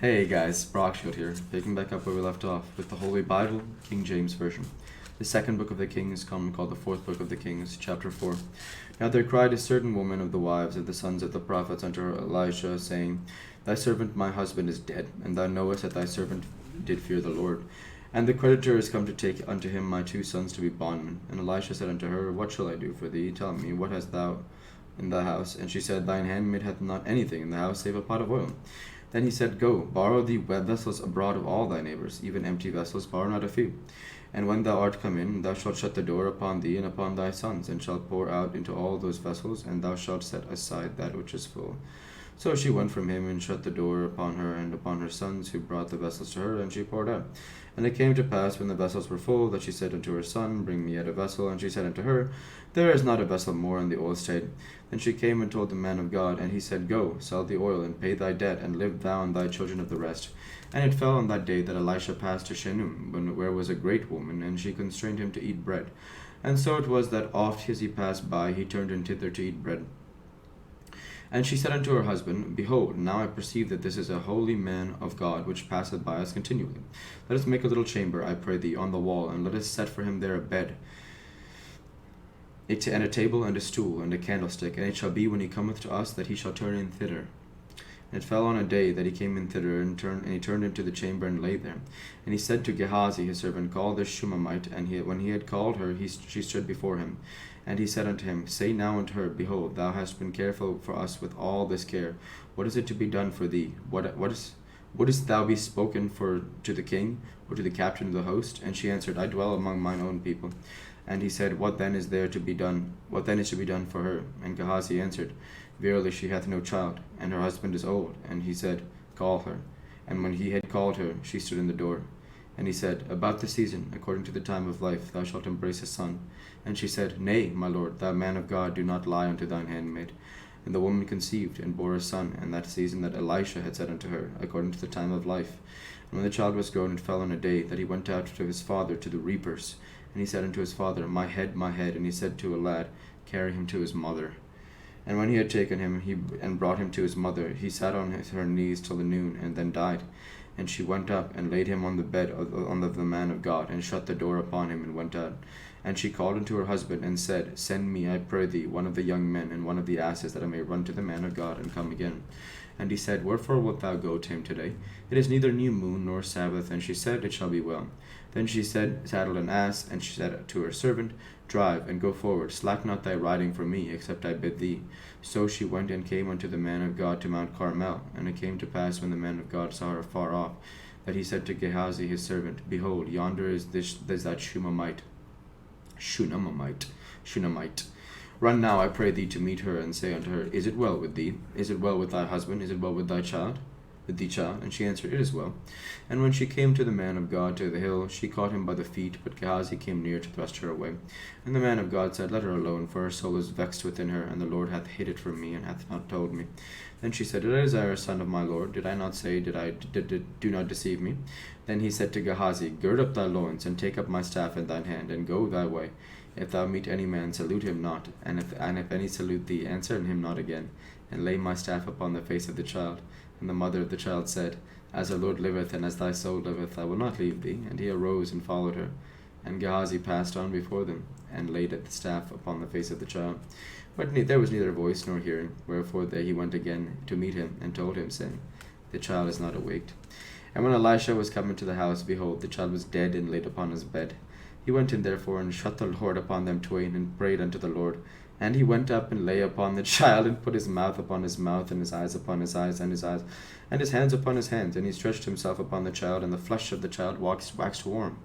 Hey guys, Brockshield here, picking back up where we left off with the Holy Bible, King James Version. The second book of the Kings, commonly called the fourth book of the Kings, chapter 4. Now there cried a certain woman of the wives of the sons of the prophets unto Elisha, saying, Thy servant my husband is dead, and thou knowest that thy servant did fear the Lord. And the creditor is come to take unto him my two sons to be bondmen. And Elisha said unto her, What shall I do for thee? Tell me, what hast thou in thy house? And she said, Thine handmaid hath not anything in the house save a pot of oil. Then he said, Go, borrow thee vessels abroad of all thy neighbors, even empty vessels, borrow not a few. And when thou art come in, thou shalt shut the door upon thee and upon thy sons, and shalt pour out into all those vessels, and thou shalt set aside that which is full. So she went from him, and shut the door upon her and upon her sons, who brought the vessels to her, and she poured out. And it came to pass, when the vessels were full, that she said unto her son, Bring me yet a vessel. And she said unto her, There is not a vessel more in the oil state. Then she came and told the man of God, and he said, Go, sell the oil, and pay thy debt, and live thou and thy children of the rest. And it fell on that day that Elisha passed to Shunem, where was a great woman, and she constrained him to eat bread. And so it was that oft as he passed by, he turned in thither to eat bread. And she said unto her husband, Behold, now I perceive that this is a holy man of God, which passeth by us continually. Let us make a little chamber, I pray thee, on the wall, and let us set for him there a bed, and a table, and a stool, and a candlestick. And it shall be, when he cometh to us, that he shall turn in thither. And it fell on a day that he came in thither, and he turned into the chamber, and lay there. And he said to Gehazi his servant, Call this Shunammite. And when he had called her, she stood before him. And he said unto him, Say now unto her, Behold, thou hast been careful for us with all this care. What is it to be done for thee? Wouldst thou be spoken for to the king, or to the captain of the host? And she answered, I dwell among mine own people. And he said, What then is there to be done? What then is to be done for her? And Gehazi answered, Verily she hath no child, and her husband is old. And he said, Call her. And when he had called her, she stood in the door. And he said, About the season, according to the time of life, thou shalt embrace a son. And she said, Nay, my lord, thou man of God, do not lie unto thine handmaid. And the woman conceived, and bore a son, and that season that Elisha had said unto her, according to the time of life. And when the child was grown, it fell on a day that he went out to his father to the reapers. And he said unto his father, My head, my head. And he said to a lad, Carry him to his mother. And when he had taken him and brought him to his mother, he sat on her knees till the noon, and then died. And she went up and laid him on the bed of the man of God, and shut the door upon him, and went out. And she called unto her husband, and said, Send me, I pray thee, one of the young men, and one of the asses, that I may run to the man of God, and come again. And he said, Wherefore wilt thou go to him today? It is neither new moon nor Sabbath. And she said, It shall be well. Then she said, Saddle an ass. And she said to her servant, Drive, and go forward. Slack not thy riding for me, except I bid thee. So she went and came unto the man of God to Mount Carmel. And it came to pass, when the man of God saw her far off, that he said to Gehazi his servant, Behold, yonder is that Shunammite. Run now, I pray thee, to meet her, and say unto her, Is it well with thee? Is it well with thy husband? Is it well with thy child? With thee, child? And she answered, It is well. And when she came to the man of God to the hill, she caught him by the feet, but Gehazi came near to thrust her away. And the man of God said, Let her alone, for her soul is vexed within her, and the Lord hath hid it from me, and hath not told me. Then she said, Did I desire a son of my Lord? Did I not say, do not deceive me? Then he said to Gehazi, Gird up thy loins, and take up my staff in thine hand, and go thy way. If thou meet any man, salute him not, and if any salute thee, answer him not again, and lay my staff upon the face of the child. And the mother of the child said, As the Lord liveth, and as thy soul liveth, I will not leave thee. And he arose and followed her. And Gehazi passed on before them, and laid the staff upon the face of the child. But there was neither voice nor hearing, wherefore he went again to meet him, and told him, saying, The child is not awaked. And when Elisha was come into the house, behold, the child was dead, and laid upon his bed. He went in therefore, and shut the Lord upon them twain, and prayed unto the Lord. And he went up and lay upon the child, and put his mouth upon his mouth, and his eyes upon his eyes, and his hands upon his hands. And he stretched himself upon the child, and the flesh of the child waxed warm.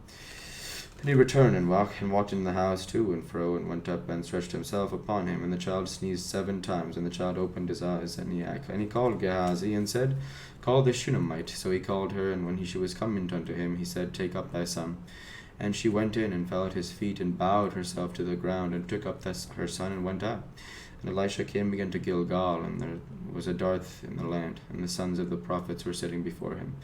Then he returned and walked in the house to and fro, and went up and stretched himself upon him. And the child sneezed 7 times, and the child opened his eyes. And he called Gehazi, and said, Call this Shunammite. So he called her, and when she was come unto him, he said, Take up thy son. And she went in, and fell at his feet, and bowed herself to the ground, and took up her son, and went out. And Elisha came again to Gilgal, and there was a dearth in the land, and the sons of the prophets were sitting before him.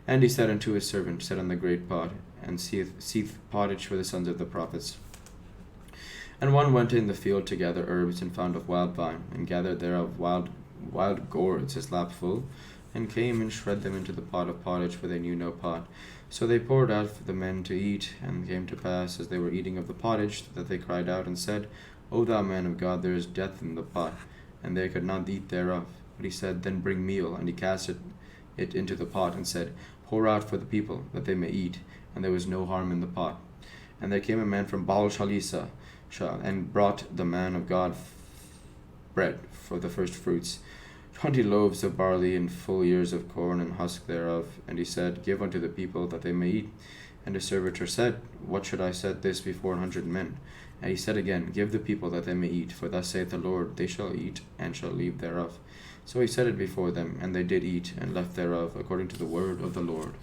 And he said unto his servant, Set on the great pot, and seethe pottage for the sons of the prophets. And one went in the field to gather herbs, and found a wild vine, and gathered thereof wild gourds his lap full, and came and shred them into the pot of pottage, for they knew no pot. So they poured out for the men to eat, and it came to pass, as they were eating of the pottage, that they cried out and said, O thou man of God, there is death in the pot. And they could not eat thereof. But he said, Then bring meal. And he cast it into the pot, and said, Pour out for the people, that they may eat. And there was no harm in the pot. And there came a man from Baal Shalisha, and brought the man of God bread for the first fruits, 20 loaves of barley, and full ears of corn, and husk thereof. And he said, Give unto the people, that they may eat. And his servitor said, What should I set this before 100 men? And he said again, Give the people, that they may eat. For thus saith the Lord, They shall eat, and shall leave thereof. So he set it before them, and they did eat, and left thereof, according to the word of the Lord.